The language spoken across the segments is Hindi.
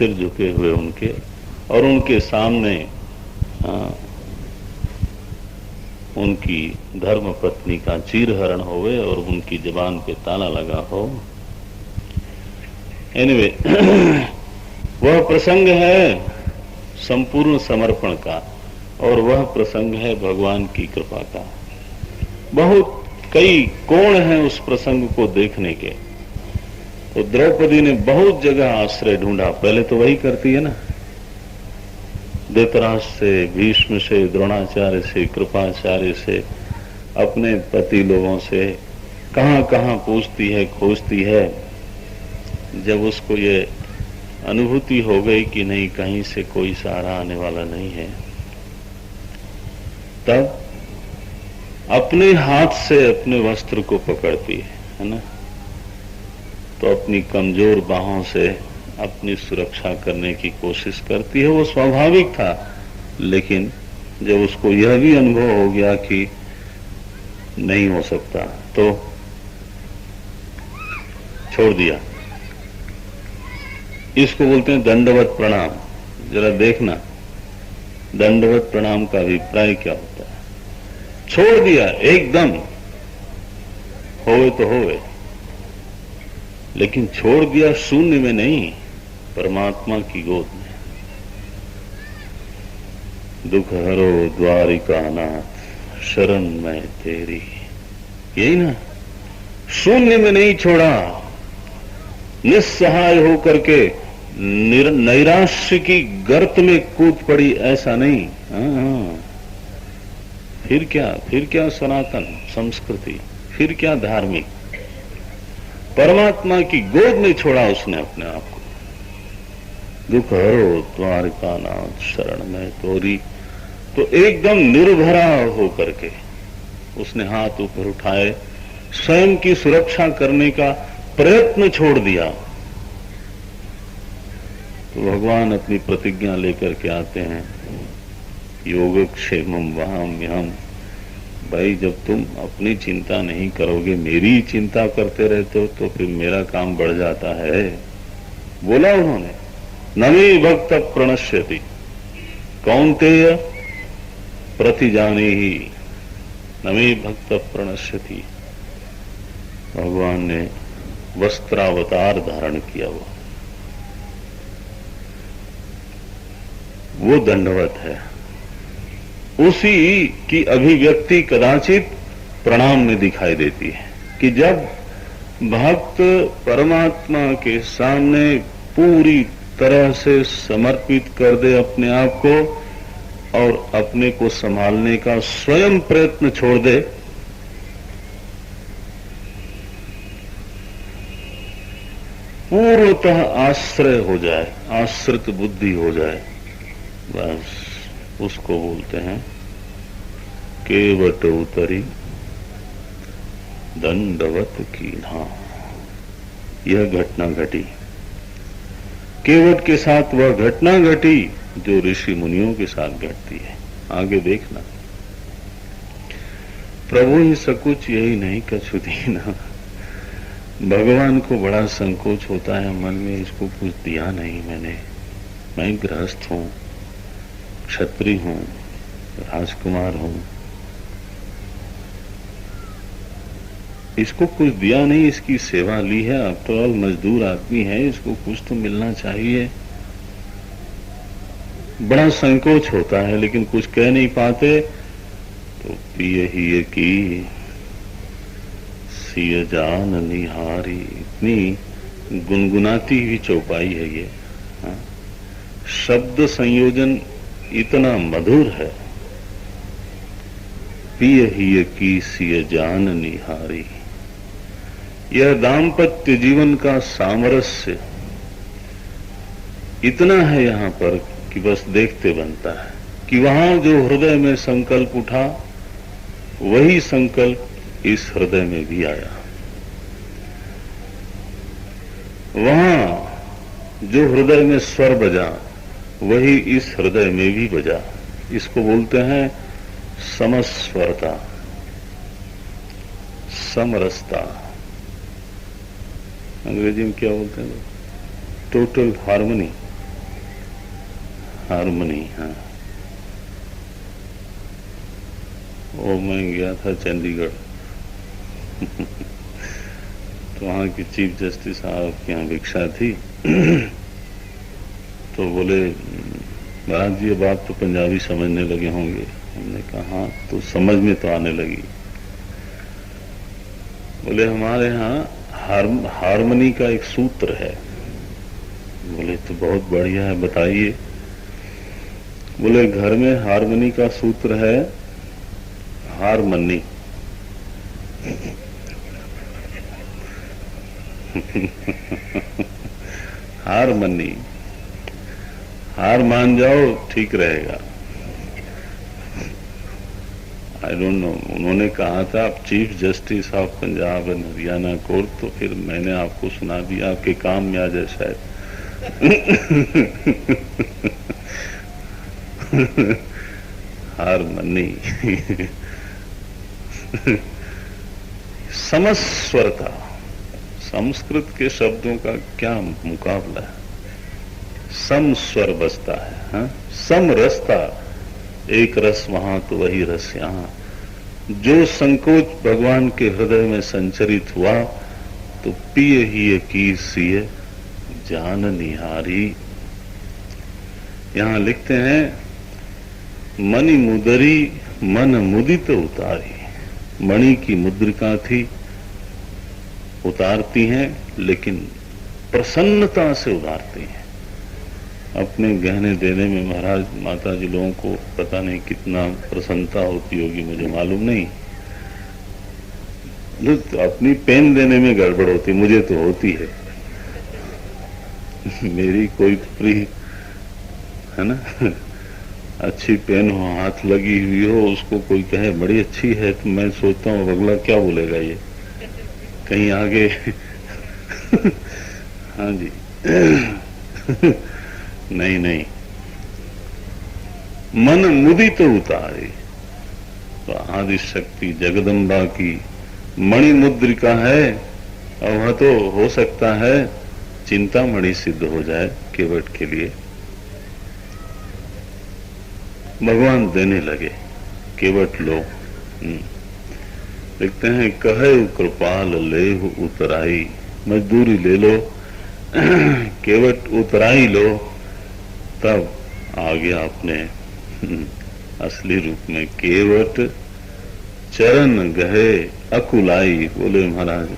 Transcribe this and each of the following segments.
सिर झुके हुए उनके, और उनके सामने उनकी धर्म पत्नी का चीरहरण होवे और उनकी जबान पे ताला लगा हो। एनीवे वह प्रसंग है संपूर्ण समर्पण का, और वह प्रसंग है भगवान की कृपा का। बहुत कई कोण हैं उस प्रसंग को देखने के। तो द्रौपदी ने बहुत जगह आश्रय ढूंढा, पहले तो वही करती है ना, धृतराष्ट्र से, भीष्म से, द्रोणाचार्य से, कृपाचार्य से, अपने पति लोगों से कहां कहां पूछती है, खोजती है। जब उसको ये अनुभूति हो गई कि नहीं, कहीं से कोई सहारा आने वाला नहीं है, तब अपने हाथ से अपने वस्त्र को पकड़ती है ना। तो अपनी कमजोर बाहों से अपनी सुरक्षा करने की कोशिश करती है। वो स्वाभाविक था, लेकिन जब उसको यह भी अनुभव हो गया कि नहीं हो सकता, तो छोड़ दिया। इसको बोलते हैं दंडवत प्रणाम। जरा देखना दंडवत प्रणाम का अभिप्राय क्या होता है। छोड़ दिया एकदम, होवे तो होवे, लेकिन छोड़ दिया शून्य में नहीं, परमात्मा की गोद में। दुख हरो द्वारिका नाथ, शरण मैं तेरी, यही ना। शून्य में नहीं छोड़ा, निस्सहाय होकर के नैराश्य की गर्त में कूद पड़ी, ऐसा नहीं। फिर क्या सनातन संस्कृति, फिर क्या धार्मिक। परमात्मा की गोद में छोड़ा उसने अपने आप को। दुख हरो द्वारिका नाथ, शरण में तोरी। तो एकदम निर्भरा होकर के उसने हाथ ऊपर उठाए, स्वयं की सुरक्षा करने का प्रयत्न छोड़ दिया। तो भगवान अपनी प्रतिज्ञा लेकर के आते हैं, योगक्षेमम वहाम्यहम्। भाई, जब तुम अपनी चिंता नहीं करोगे, मेरी चिंता करते रहते हो, तो फिर मेरा काम बढ़ जाता है। बोला उन्होंने, नमे भक्त प्रणश्यति कौन्तेय प्रतिजाने ही, नमे भक्त प्रणश्यति। भगवान ने वस्त्रावतार धारण किया। वो दंडवत है। उसी की अभिव्यक्ति कदाचित प्रणाम में दिखाई देती है कि जब भक्त परमात्मा के सामने पूरी तरह से समर्पित कर दे अपने आप को, और अपने को संभालने का स्वयं प्रयत्न छोड़ दे, पूर्णतः आश्रय हो जाए, आश्रित बुद्धि हो जाए, बस उसको बोलते हैं केवट उतरी दंडवत कीन्हा। यह घटना घटी, केवट के साथ वह घटना घटी जो ऋषि मुनियों के साथ घटती है। आगे देखना, प्रभु ही सकुच यही नहीं कछु दीना। भगवान को बड़ा संकोच होता है मन में, इसको कुछ दिया नहीं मैंने, मैं गृहस्थ हूं, क्षत्रिय हूं, राजकुमार हूं, इसको कुछ दिया नहीं, इसकी सेवा ली है, आफ्टर ऑल मजदूर आदमी है, इसको कुछ तो मिलना चाहिए। बड़ा संकोच होता है, लेकिन कुछ कह नहीं पाते। तो पिए ही की सिय जान निहारी, इतनी गुनगुनाती हुई चौपाई है ये। शब्द संयोजन इतना मधुर है। पिय ही की सिय जान निहारी, यह दाम्पत्य जीवन का सामरस्य इतना है यहां पर कि बस देखते बनता है कि वहां जो हृदय में संकल्प उठा, वही संकल्प इस हृदय में भी आया। वहां जो हृदय में स्वर बजा, वही इस हृदय में भी बजा। इसको बोलते हैं समस्वरता, समरसता। अंग्रेजी में क्या बोलते हैं? Total harmony. हारमनी, हाँ। वो मैं गया था चंडीगढ़ तो वहाँ की चीफ जस्टिस साहब की यहाँ भिक्षा थी तो बोले महाराज जी अब आप तो पंजाबी समझने लगे होंगे। हमने कहा हाँ, तो समझ में तो आने लगी। बोले हमारे यहाँ हारमनी का एक सूत्र है। बोले तो बहुत बढ़िया है, बताइए। बोले घर में हारमनी का सूत्र है हारमनी हारमनी, हार मान जाओ ठीक रहेगा। आई डोंट नो, उन्होंने कहा था आप chief justice of Punjab and Haryana court, तो फिर मैंने आपको सुना दिया, आपके काम में आ जाए शायद। हारमनी समस्वरता, संस्कृत के शब्दों का क्या मुकाबला है। समस्वर बसता है, हाँ? सम रसता, एक रस वहां तो वही रस यहां। जो संकोच भगवान के हृदय में संचरित हुआ तो पिए ही कीर सिए जान निहारी। यहां लिखते हैं मणि मुदरी मन मुदित उतारी। मणि की मुद्रिका थी, उतारती हैं लेकिन प्रसन्नता से उतारती हैं। अपने गहने देने में महाराज माता जी लोगों को पता नहीं कितना प्रसन्नता होती होगी, मुझे मालूम नहीं। तो अपनी पेन देने में गड़बड़ होती, मुझे तो होती है। मेरी कोई प्रिय है ना, अच्छी पेन हो, हाथ लगी हुई हो, उसको कोई कहे बड़ी अच्छी है, तो मैं सोचता हूँ अगला क्या बोलेगा ये, कहीं आगे हाँ जी नहीं नहीं, मन मुदित उतारे। तो आदि शक्ति जगदम्बा की मणि मुद्रिका है, और वह तो हो सकता है चिंतामणि सिद्ध हो जाए केवट के लिए। भगवान देने लगे, केवट लो। लिखते हैं कहे कृपाल लेहु उतराई, मजदूरी ले लो केवट उतराई लो, तब आ गया अपने असली रूप में। केवट चरण गहे अकुलाई। बोले महाराज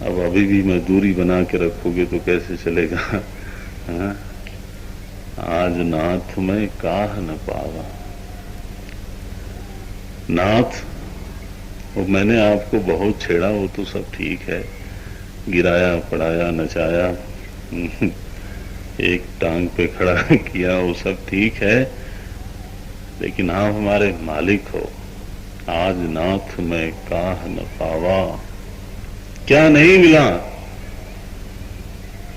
अब अभी भी मजदूरी बना के रखोगे तो कैसे चलेगा। हाँ? आज नाथ में काह न पावा। नाथ, वो मैंने आपको बहुत छेड़ा, वो तो सब ठीक है, गिराया पढ़ाया नचाया एक टांग पे खड़ा किया, वो सब ठीक है, लेकिन आप हमारे मालिक हो। आज नाथ में काह न पावा। क्या नहीं मिला?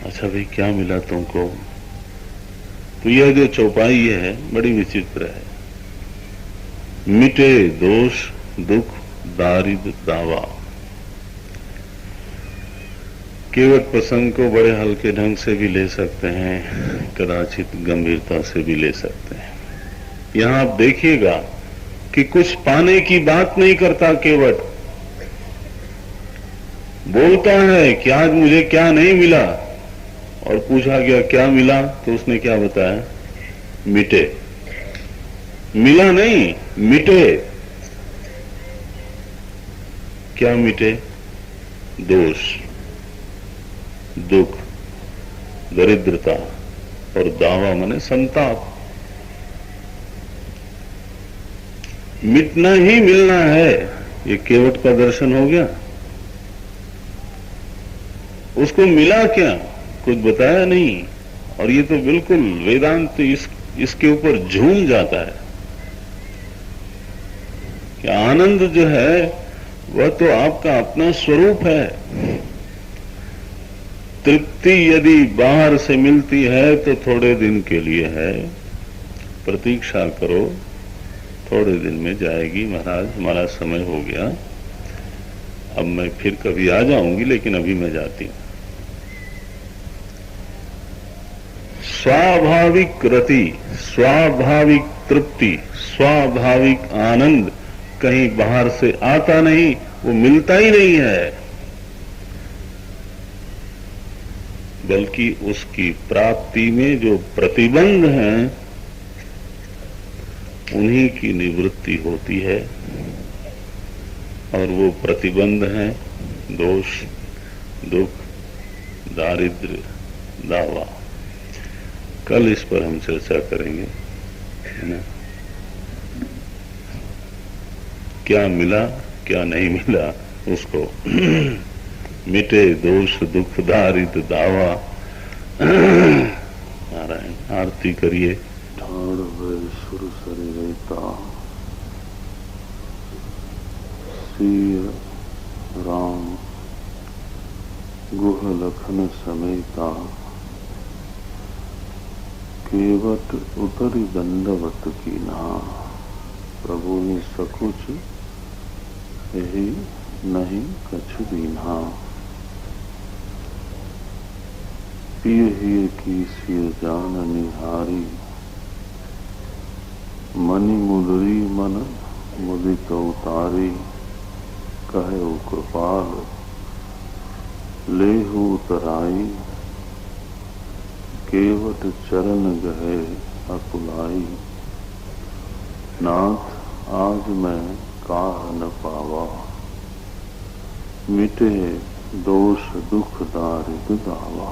अच्छा भाई क्या मिला तुमको? तो यह जो चौपाई है बड़ी विचित्र है। मिटे दोष दुख दारिद्र दावा। केवट प्रसंग को बड़े हल्के ढंग से भी ले सकते हैं, कदाचित गंभीरता से भी ले सकते हैं। यहां आप देखिएगा कि कुछ पाने की बात नहीं करता केवट। बोलता है कि आज मुझे क्या नहीं मिला, और पूछा गया क्या मिला, तो उसने क्या बताया? मिटे। मिला नहीं, मिटे। क्या मिटे? दोष, दुख, दरिद्रता और दावा माने संताप। मिटना ही मिलना है, ये केवट का दर्शन हो गया। उसको मिला क्या, कुछ बताया नहीं। और ये तो बिल्कुल वेदांत इसके ऊपर झूम जाता है कि आनंद जो है वह तो आपका अपना स्वरूप है। तृप्ति यदि बाहर से मिलती है तो थोड़े दिन के लिए है, प्रतीक्षा करो, थोड़े दिन में जाएगी। महाराज हमारा समय हो गया, अब मैं फिर कभी आ जाऊंगी, लेकिन अभी मैं जाती हूं। स्वाभाविक रति, स्वाभाविक तृप्ति, स्वाभाविक आनंद कहीं बाहर से आता नहीं, वो मिलता ही नहीं है, बल्कि उसकी प्राप्ति में जो प्रतिबंध हैं उन्हीं की निवृत्ति होती है। और वो प्रतिबंध हैं दोष, दुख, दारिद्र्य, दावा। कल इस पर हम चर्चा करेंगे, है ना। क्या मिला क्या नहीं मिला उसको मिटे दोष, दुख, दारिद्र्य, दावा। नारायण आरती करिए। ठाड़ भय सुर सरिता सिय राम गुह लखन समेता केवट उतरी दंडवत की ना प्रभु ने सकुच यही नहीं कछु दीना पिय ही की सिय जान निहारी मनि मुदरी मन मुदित उतारी कहे कृपाल लेहु उतराई केवट चरण गहे अकुलाई नाथ आज मैं काह न पावा मिटे दोष दुख दारिद्र दावा।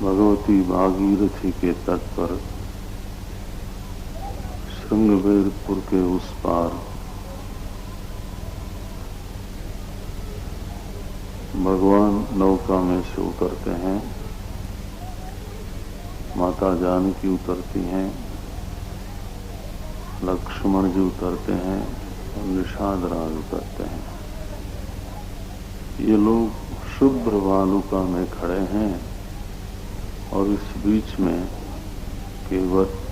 भगवती भागीरथी के तट पर श्रृंगवेरपुर के उस पार भगवान नौका में से उतरते हैं, माता जानकी उतरती हैं, लक्ष्मण जी उतरते हैं और निषाद राज उतरते हैं। ये लोग शुभ्र वालुका में खड़े हैं और इस बीच में केवट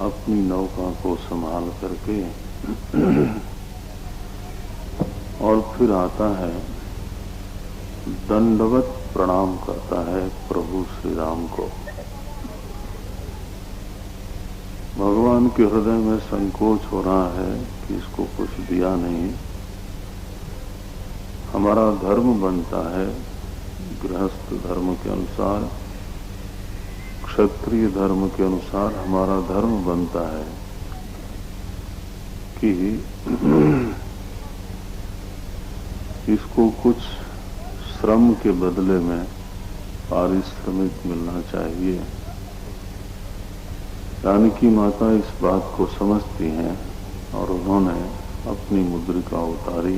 अपनी नौका को संभाल करके और फिर आता है, दंडवत प्रणाम करता है प्रभु श्री राम को। भगवान के हृदय में संकोच हो रहा है कि इसको कुछ दिया नहीं। हमारा धर्म बनता है गृहस्थ धर्म के अनुसार, क्षत्रिय धर्म के अनुसार हमारा धर्म बनता है कि इसको कुछ श्रम के बदले में पारिश्रमिक मिलना चाहिए। जानकी माता इस बात को समझती हैं और उन्होंने अपनी मुद्रिका उतारी।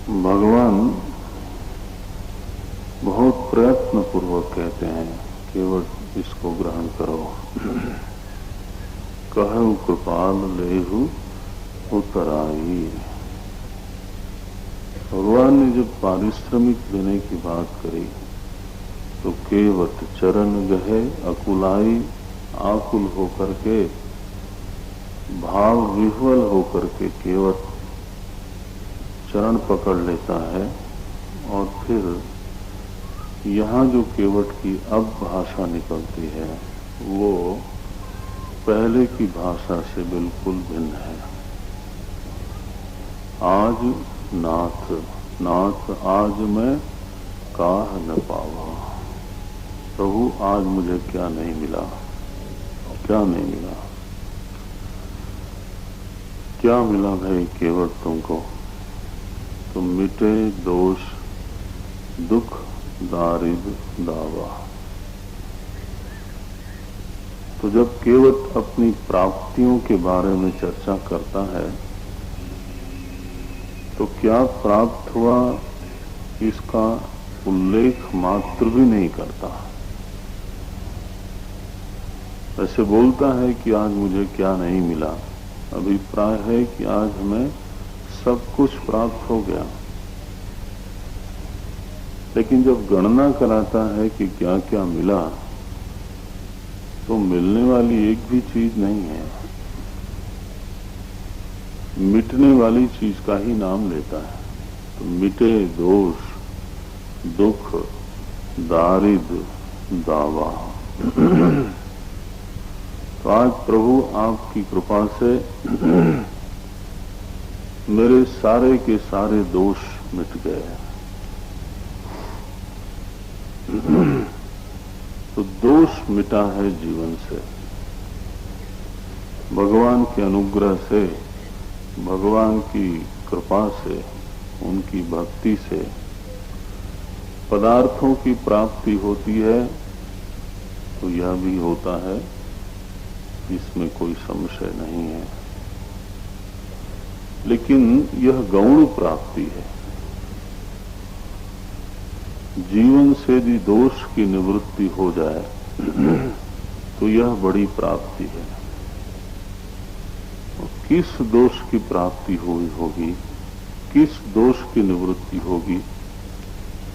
भगवान बहुत प्रयत्न पूर्वक कहते हैं केवल इसको ग्रहण करो। कहु कृपाल लेहु उतराई। भगवान ने जब पारिश्रमिक देने की बात करी तो केवट चरण गहे अकुलाई, आकुल होकर के, भाव विह्वल होकर के केवट चरण पकड़ लेता है। और फिर यहाँ जो केवट की अब भाषा निकलती है वो पहले की भाषा से बिल्कुल भिन्न है। आज नाथ, नाथ आज मैं काह न पावा। प्रभु आज मुझे क्या नहीं मिला, क्या नहीं मिला, क्या मिला भाई केवट तुमको? तुम मिटे दोष दुख दारिद्र दावा। तो जब केवट अपनी प्राप्तियों के बारे में चर्चा करता है तो क्या प्राप्त हुआ इसका उल्लेख मात्र भी नहीं करता। ऐसे बोलता है कि आज मुझे क्या नहीं मिला, अभिप्राय है कि आज हमें सब कुछ प्राप्त हो गया। लेकिन जब गणना कराता है कि क्या क्या मिला तो मिलने वाली एक भी चीज नहीं है। मिटने वाली चीज का ही नाम लेता है। तो मिटे दोष, दुख, दारिद्र, दावा। तो आज प्रभु आपकी कृपा से मेरे सारे के सारे दोष मिट गए। तो दोष मिटा है जीवन से, भगवान के अनुग्रह से, भगवान की कृपा से, उनकी भक्ति से पदार्थों की प्राप्ति होती है। तो यह भी होता है, इसमें कोई संशय नहीं है। लेकिन यह गौण प्राप्ति है। जीवन से यदि दोष की निवृत्ति हो जाए तो यह बड़ी प्राप्ति है। और किस दोष की प्राप्ति हुई होगी, किस दोष की निवृत्ति होगी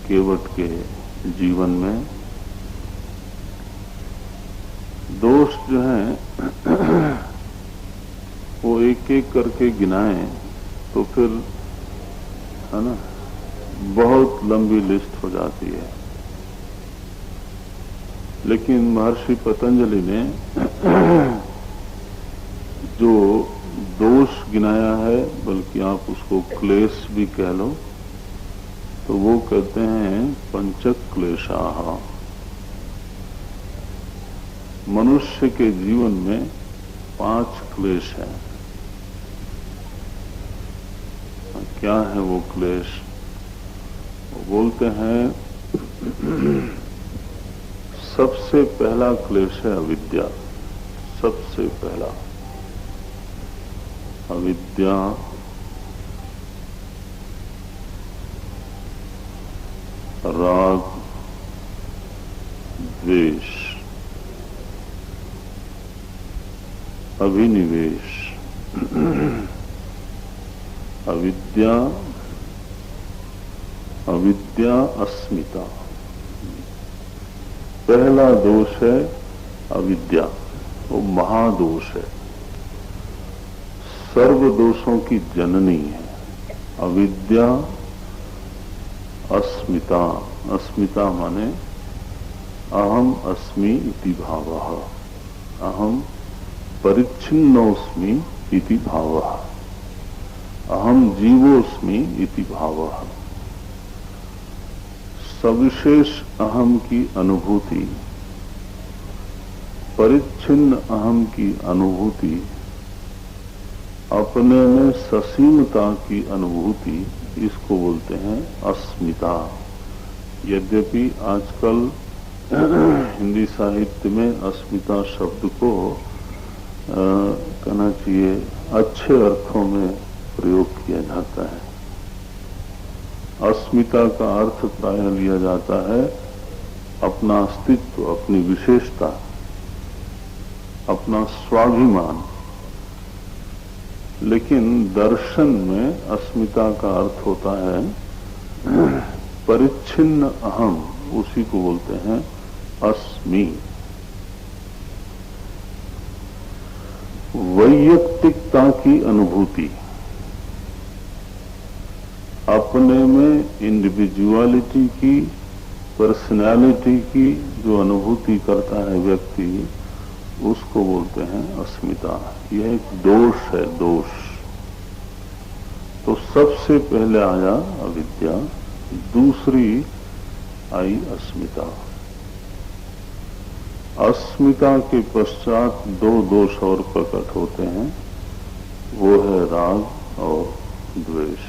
केवट के जीवन में? दोष जो हैं वो एक एक करके गिनाएं तो फिर है ना बहुत लंबी लिस्ट हो जाती है। लेकिन महर्षि पतंजलि ने जो दोष गिनाया है, बल्कि आप उसको क्लेश भी कह लो, तो वो कहते हैं पंचक क्लेशाः। मनुष्य के जीवन में 5 क्लेश हैं। क्या है वो क्लेश? वो बोलते हैं सबसे पहला क्लेश है अविद्या। सबसे पहला अविद्या, राग, द्वेष, अभिनिवेश। अविद्या, अविद्या, अस्मिता। पहला दोष है अविद्या, वो महादोष है, सर्व दोषों की जननी है। अविद्या, अस्मिता। अस्मिता माने अहम अस्मि इति भावः, अहम परिच्छिन्नोऽस्मि इति भावः, अहम जीवोऽस्मि इति भावः। सविशेष अहम की अनुभूति, परिच्छिन्न अहम की अनुभूति, अपने में ससीमता की अनुभूति, इसको बोलते हैं अस्मिता। यद्यपि आजकल हिंदी साहित्य में अस्मिता शब्द को कहना चाहिए अच्छे अर्थों में प्रयोग किया जाता है। अस्मिता का अर्थ प्रायः लिया जाता है अपना अस्तित्व, अपनी विशेषता, अपना स्वाभिमान। लेकिन दर्शन में अस्मिता का अर्थ होता है परिच्छिन्न अहम, उसी को बोलते हैं अस्मि। वैयक्तिकता की अनुभूति, अपने में इंडिविजुअलिटी की, पर्सनालिटी की जो अनुभूति करता है व्यक्ति, उसको बोलते हैं अस्मिता। यह एक दोष है, दोष। तो सबसे पहले आया अविद्या, दूसरी आई अस्मिता। अस्मिता के पश्चात 2 दोष और प्रकट होते हैं, वो है राग और द्वेष।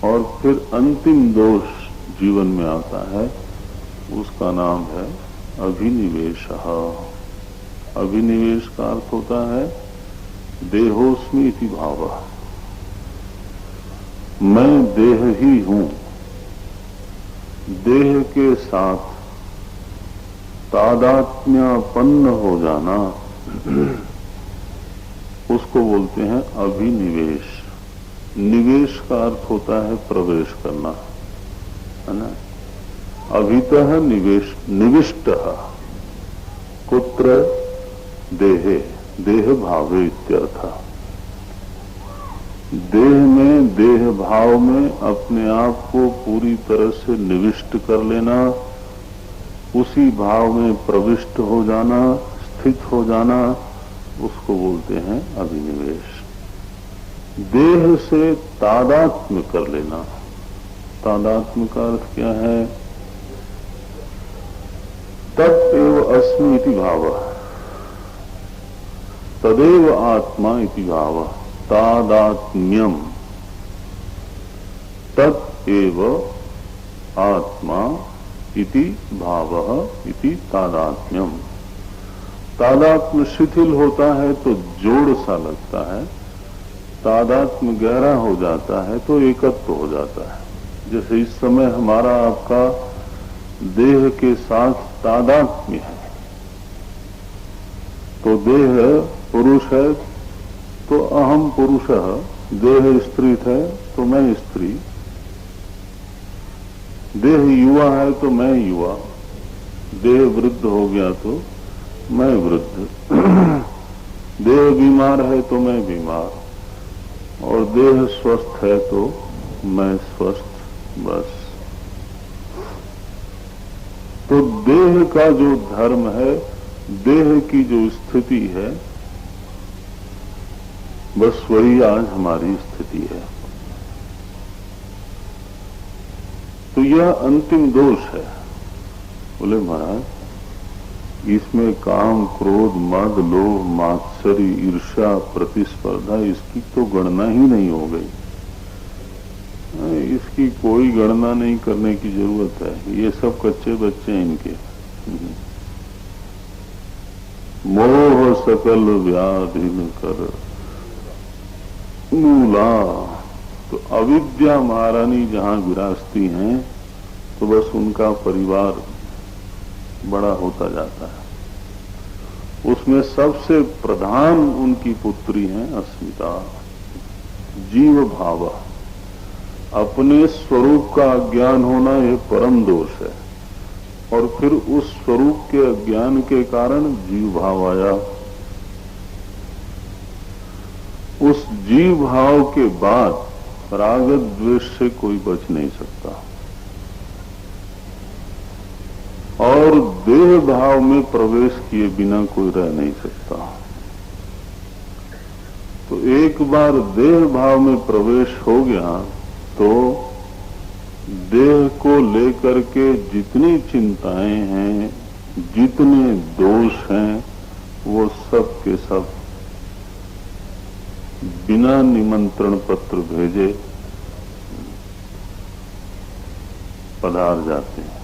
और फिर अंतिम दोष जीवन में आता है, उसका नाम है अभिनिवेशः। अभिनिवेश का अर्थ होता है देहोस्मि इति भावः, मैं देह ही हूं। देह के साथ तादात्म्यपन्न हो जाना, उसको बोलते हैं अभिनिवेश। निवेश का अर्थ होता है प्रवेश करना, है ना। अभितः निवेश, निविष्टः कुत्र देहे, देह भावे इत्यर्थः। देह में, देह भाव में अपने आप को पूरी तरह से निविष्ट कर लेना, उसी भाव में प्रविष्ट हो जाना, स्थित हो जाना, उसको बोलते हैं अभिनिवेश। देह से तादात्म्य कर लेना। तादात्म्य का अर्थ क्या है? तदेव अस्मि इति भावः, तदेव आत्मा इति भावः, तादात्म्यम तदेव आत्मा इति भावः इति तादात्म्यम। तादात्म्य शिथिल होता है तो जोड़ सा लगता है, तादात्म्य गहरा हो जाता है तो एकत्व हो जाता है। जैसे इस समय हमारा आपका देह के साथ तादात्म्य है, तो देह पुरुष है तो अहम पुरुषः, देह स्त्री है तो मैं स्त्री, देह युवा है तो मैं युवा, देह वृद्ध हो गया तो मैं वृद्ध, देह बीमार है तो मैं बीमार, और देह स्वस्थ है तो मैं स्वस्थ। बस। तो देह का जो धर्म है, देह की जो स्थिति है, बस वही आज हमारी स्थिति है। तो यह अंतिम दोष है। बोले महाराज, इसमें काम, क्रोध, मद, लोभ, मात्सर्य, ईर्ष्या, प्रतिस्पर्धा, इसकी तो गणना ही नहीं हो गई। इसकी कोई गणना नहीं करने की जरूरत है। ये सब कच्चे बच्चे हैं इनके। मोह सकल व्याधि कर मूला। तो अविद्या महारानी जहां विराजती हैं तो बस उनका परिवार बड़ा होता जाता है। उसमें सबसे प्रधान उनकी पुत्री हैं अस्मिता, जीव भाव। अपने स्वरूप का अज्ञान होना यह परम दोष है, और फिर उस स्वरूप के अज्ञान के कारण जीव भाव आया। उस जीव भाव के बाद राग द्वेष से कोई बच नहीं सकता, और देह भाव में प्रवेश किए बिना कोई रह नहीं सकता। तो एक बार देह भाव में प्रवेश हो गया तो देह को लेकर के जितनी चिंताएं हैं, जितने दोष हैं, वो सब के सब बिना निमंत्रण पत्र भेजे पधार जाते हैं।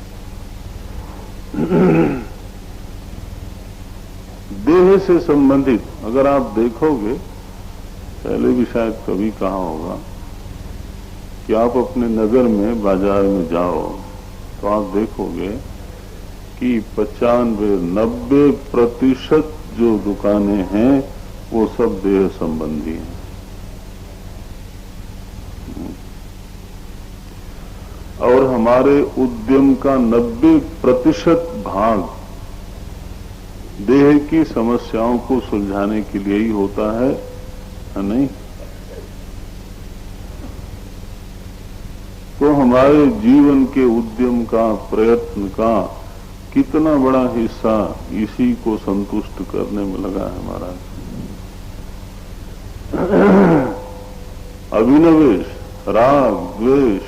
देह से संबंधित अगर आप देखोगे, पहले भी शायद कभी कहा होगा कि आप अपने नगर में, बाजार में जाओ तो आप देखोगे कि 95-90% जो दुकानें हैं वो सब देह संबंधी हैं। और हमारे उद्यम का 90% भाग देह की समस्याओं को सुलझाने के लिए ही होता है, नहीं? तो हमारे जीवन के उद्यम का, प्रयत्न का कितना बड़ा हिस्सा इसी को संतुष्ट करने में लगा है हमारा। अभिनिवेश, राग द्वेष।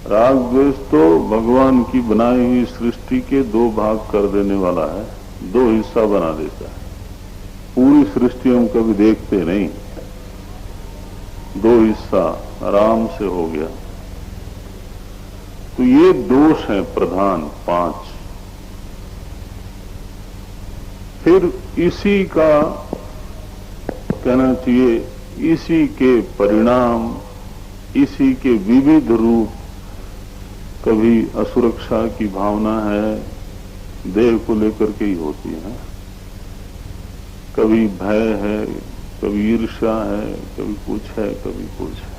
राग द्वेष तो भगवान की बनाई हुई सृष्टि के 2 भाग कर देने वाला है, 2 हिस्सा बना देता है। पूरी सृष्टि हम कभी देखते नहीं, 2 हिस्सा आराम से हो गया। तो ये दोष है प्रधान 5। फिर इसी का कहना चाहिए, इसी के परिणाम, इसी के विविध रूप। कभी असुरक्षा की भावना है, देह को लेकर के ही होती है। कभी भय है, कभी ईर्ष्या है, कभी कुछ है, कभी कुछ है।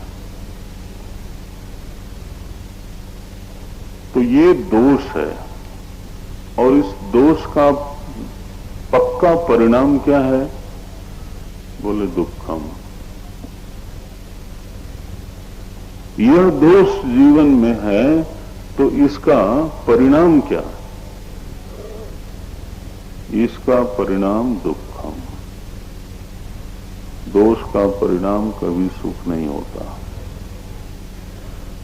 तो ये दोष है, और इस दोष का पक्का परिणाम क्या है? बोले दुखम। यह दोष जीवन में है तो इसका परिणाम क्या? इसका परिणाम दुखम। दोष का परिणाम कभी सुख नहीं होता।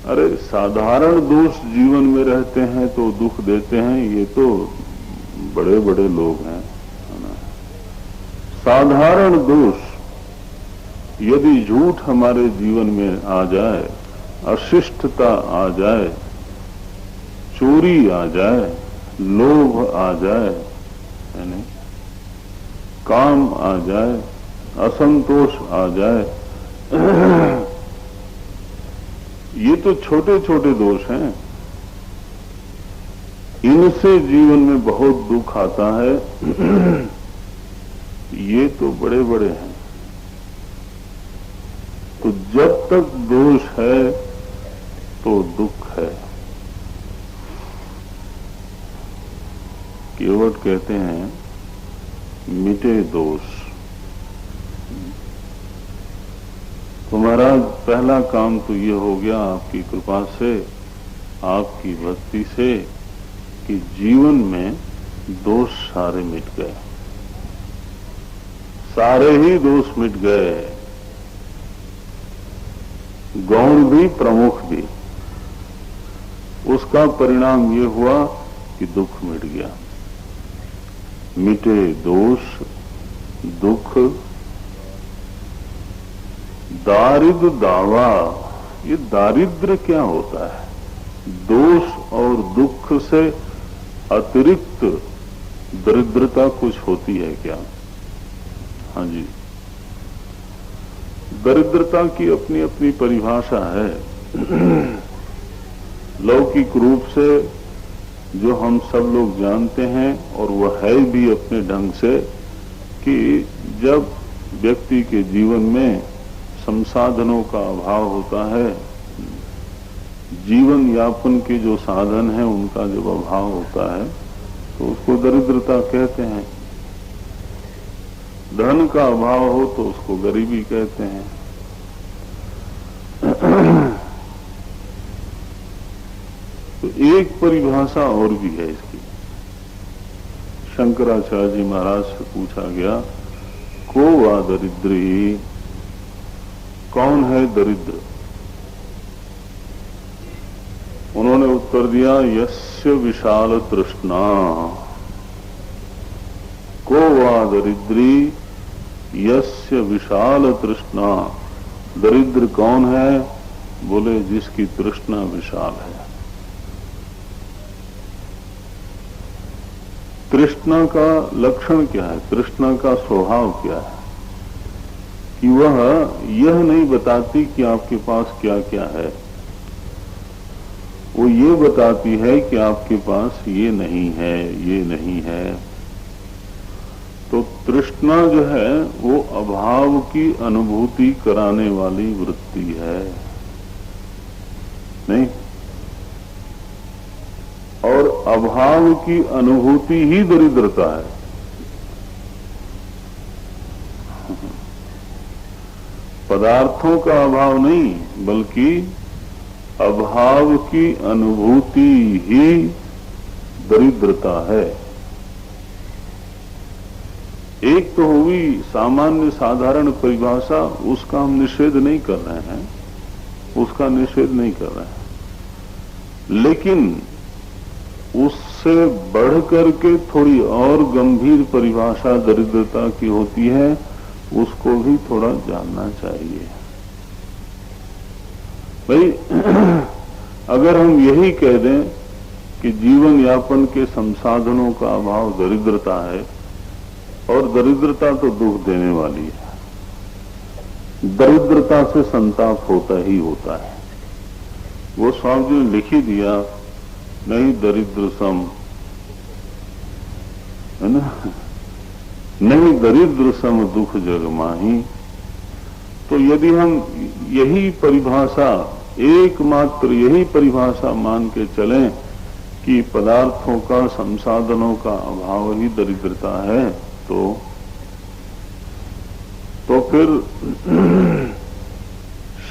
अरे साधारण दोष जीवन में रहते हैं तो दुख देते हैं, ये तो बड़े बड़े लोग हैं, है ना। साधारण दोष यदि झूठ हमारे जीवन में आ जाए, अशिष्टता आ जाए, चोरी आ जाए, लोभ आ जाए, है नहीं, काम आ जाए, असंतोष आ जाए, ये तो छोटे छोटे दोष हैं। इनसे जीवन में बहुत दुख आता है। ये तो बड़े बड़े हैं। तो जब तक दोष है तो दुख है। केवट कहते हैं मिटे दोष। तो महाराज पहला काम तो ये हो गया आपकी कृपा से, आपकी भक्ति से, कि जीवन में दोष सारे मिट गए, सारे ही दोष मिट गए, गौण भी प्रमुख भी। उसका परिणाम ये हुआ कि दुख मिट गया। मिटे दोष, दुख, दारिद्र दावा। ये दारिद्र क्या होता है? दोष और दुख से अतिरिक्त दरिद्रता कुछ होती है क्या? हाँ जी, दरिद्रता की अपनी अपनी परिभाषा है। लौकिक रूप से जो हम सब लोग जानते हैं, और वह है भी अपने ढंग से, कि जब व्यक्ति के जीवन में संसाधनों का अभाव होता है, जीवन यापन के जो साधन हैं उनका जब अभाव होता है, तो उसको दरिद्रता कहते हैं। धन का अभाव हो तो उसको गरीबी कहते हैं। तो एक परिभाषा और भी है इसकी। शंकराचार्य जी महाराज से पूछा गया, को वा दरिद्री, कौन है दरिद्र? उन्होंने उत्तर दिया, यस्य विशाल तृष्णा। को वा दरिद्री, यस्य विशाल तृष्णा। दरिद्र कौन है? बोले जिसकी तृष्णा विशाल है। तृष्णा का लक्षण क्या है? तृष्णा का स्वभाव क्या है? कि वह यह नहीं बताती कि आपके पास क्या क्या है, वो ये बताती है कि आपके पास ये नहीं है, ये नहीं है। तो तृष्णा जो है वो अभाव की अनुभूति कराने वाली वृत्ति है, नहीं? और अभाव की अनुभूति ही दरिद्रता है। पदार्थों का अभाव नहीं, बल्कि अभाव की अनुभूति ही दरिद्रता है। एक तो हुई सामान्य साधारण परिभाषा, उसका हम निषेध नहीं कर रहे हैं, उसका निषेध नहीं कर रहे हैं, लेकिन उससे बढ़ करके थोड़ी और गंभीर परिभाषा दरिद्रता की होती है, उसको भी थोड़ा जानना चाहिए। भाई अगर हम यही कह दें कि जीवन यापन के संसाधनों का अभाव दरिद्रता है, और दरिद्रता तो दुख देने वाली है, दरिद्रता से संताप होता ही होता है। वो स्वामी जी ने लिख ही दिया, नहीं दरिद्र सम, है ना, नहीं दरिद्र सम दुख जग माही। तो यदि हम यही परिभाषा, एकमात्र यही परिभाषा मान के चलें कि पदार्थों का, संसाधनों का अभाव ही दरिद्रता है, तो फिर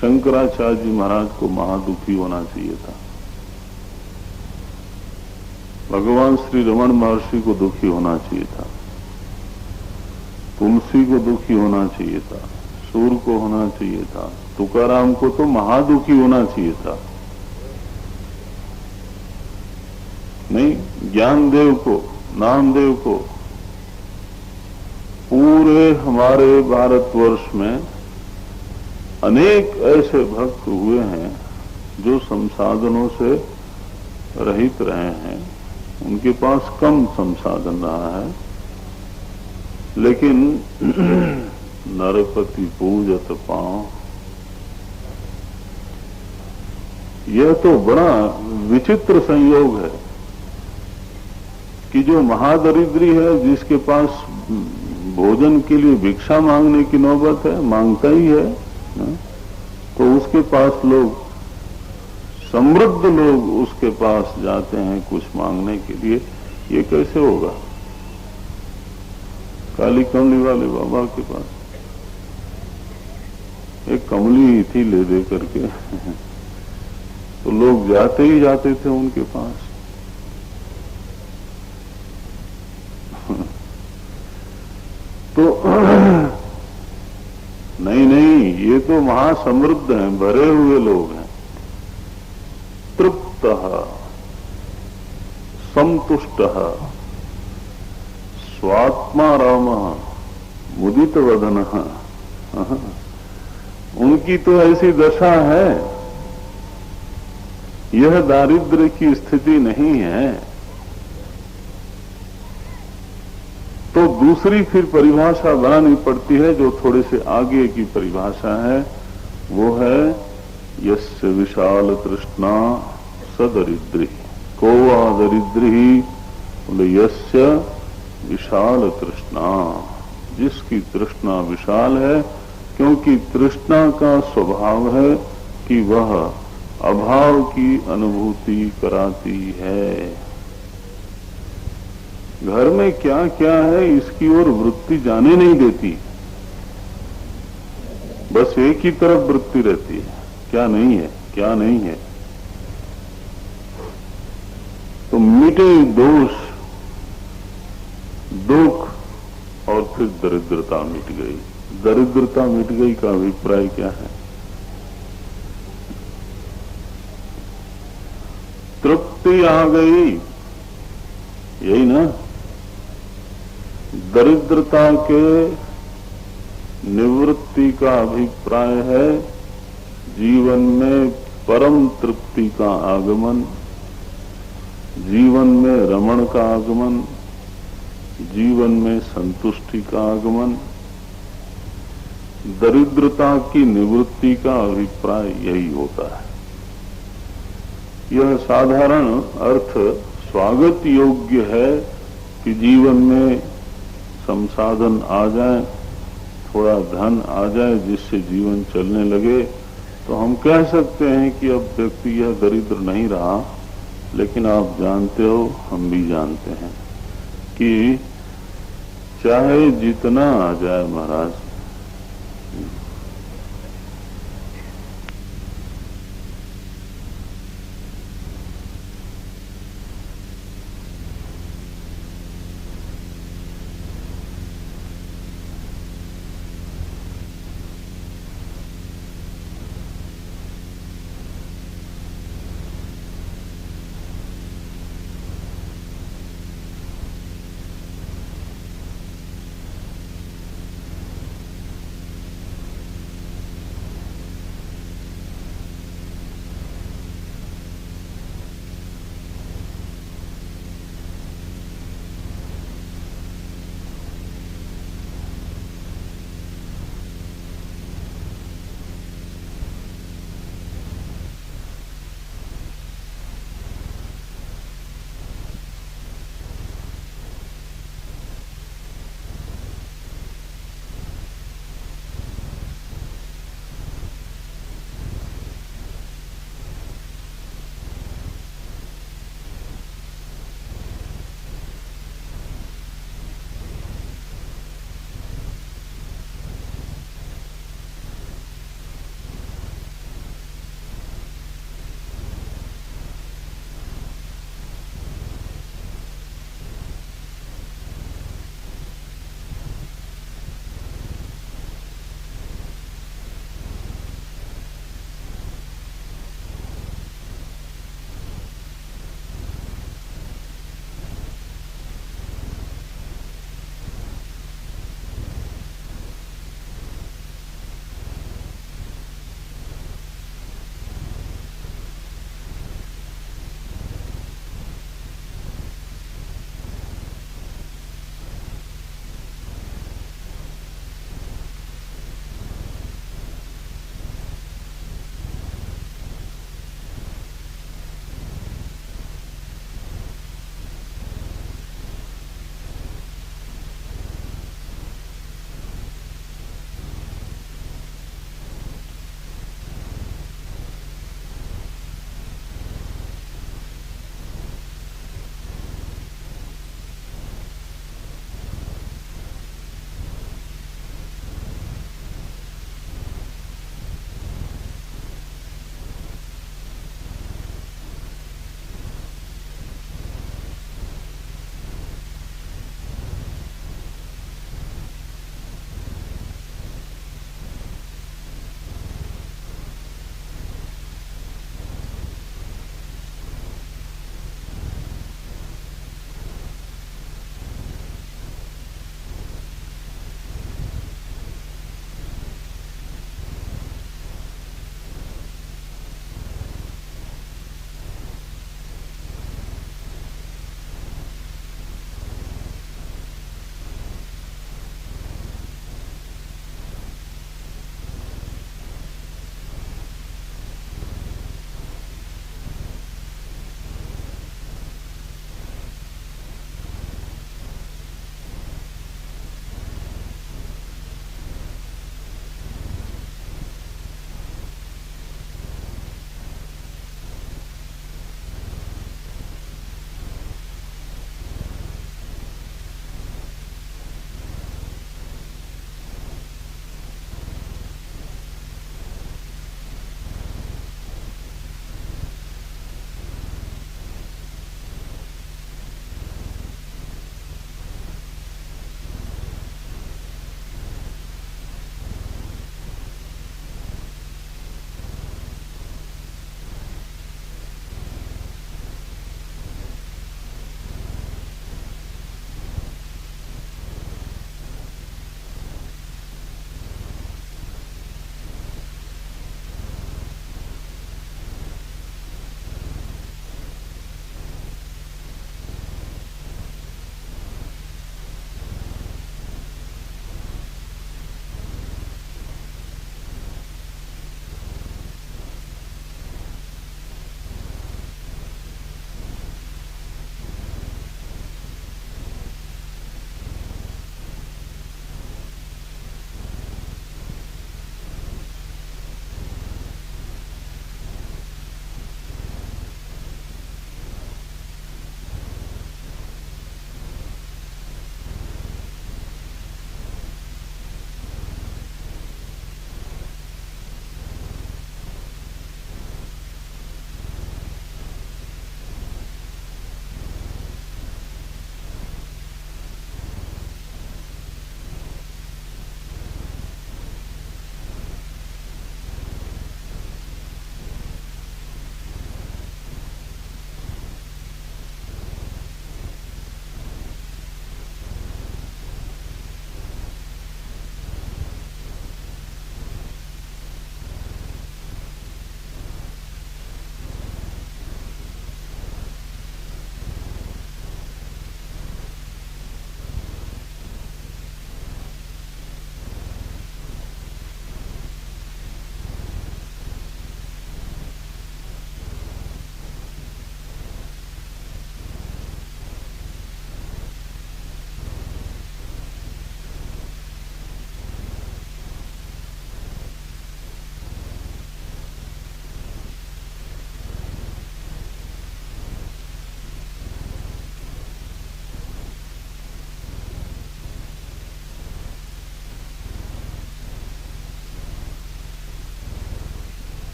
शंकराचार्य जी महाराज को महादुखी होना चाहिए था, भगवान श्री रमण महर्षि को दुखी होना चाहिए था, तुलसी को दुखी होना चाहिए था, सूर को होना चाहिए था, तुकाराम को तो महादुखी होना चाहिए था। नहीं, ज्ञानदेव को, नामदेव को, पूरे हमारे भारतवर्ष में अनेक ऐसे भक्त हुए हैं जो संसाधनों से रहित रहे हैं, उनके पास कम संसाधन रहा है, लेकिन नरपति पूजत पांव, यह तो बड़ा विचित्र संयोग है कि जो महादरिद्री है, जिसके पास भोजन के लिए भिक्षा मांगने की नौबत है, मांगता ही है, तो उसके पास लोग, समृद्ध लोग उसके पास जाते हैं कुछ मांगने के लिए। ये कैसे होगा? काली कमली वाले बाबा के पास एक कमली थी ले दे करके तो लोग जाते ही जाते थे उनके पास। तो नहीं, ये तो महासमृद्ध हैं, भरे हुए लोग हैं, तृप्त, संतुष्ट, स्वात्मा राम मुदित वदन, उनकी तो ऐसी दशा है। यह दारिद्र्य की स्थिति नहीं है। तो दूसरी फिर परिभाषा बनानी पड़ती है, जो थोड़े से आगे की परिभाषा है, वो है यस्य विशाल तृष्णा सदरिद्री। को वा दरिद्री? बोले यस्य विशाल तृष्णा, जिसकी तृष्णा विशाल है, क्योंकि तृष्णा का स्वभाव है कि वह अभाव की अनुभूति कराती है। घर में क्या क्या है इसकी ओर वृत्ति जाने नहीं देती, बस एक ही तरफ वृत्ति रहती है, क्या नहीं है, क्या नहीं है। तो मिटे दोष, दुख और फिर दरिद्रता मिट गई। दरिद्रता मिट गई का अभिप्राय क्या है? तृप्ति आ गई, यही ना। दरिद्रता के निवृत्ति का अभिप्राय है जीवन में परम तृप्ति का आगमन, जीवन में रमण का आगमन, जीवन में संतुष्टि का आगमन। दरिद्रता की निवृत्ति का अभिप्राय यही होता है। यह साधारण अर्थ स्वागत योग्य है कि जीवन में संसाधन आ जाए, थोड़ा धन आ जाए, जिससे जीवन चलने लगे, तो हम कह सकते हैं कि अब व्यक्ति यह दरिद्र नहीं रहा। लेकिन आप जानते हो, हम भी जानते हैं कि चाहे जितना आ जाए महाराज,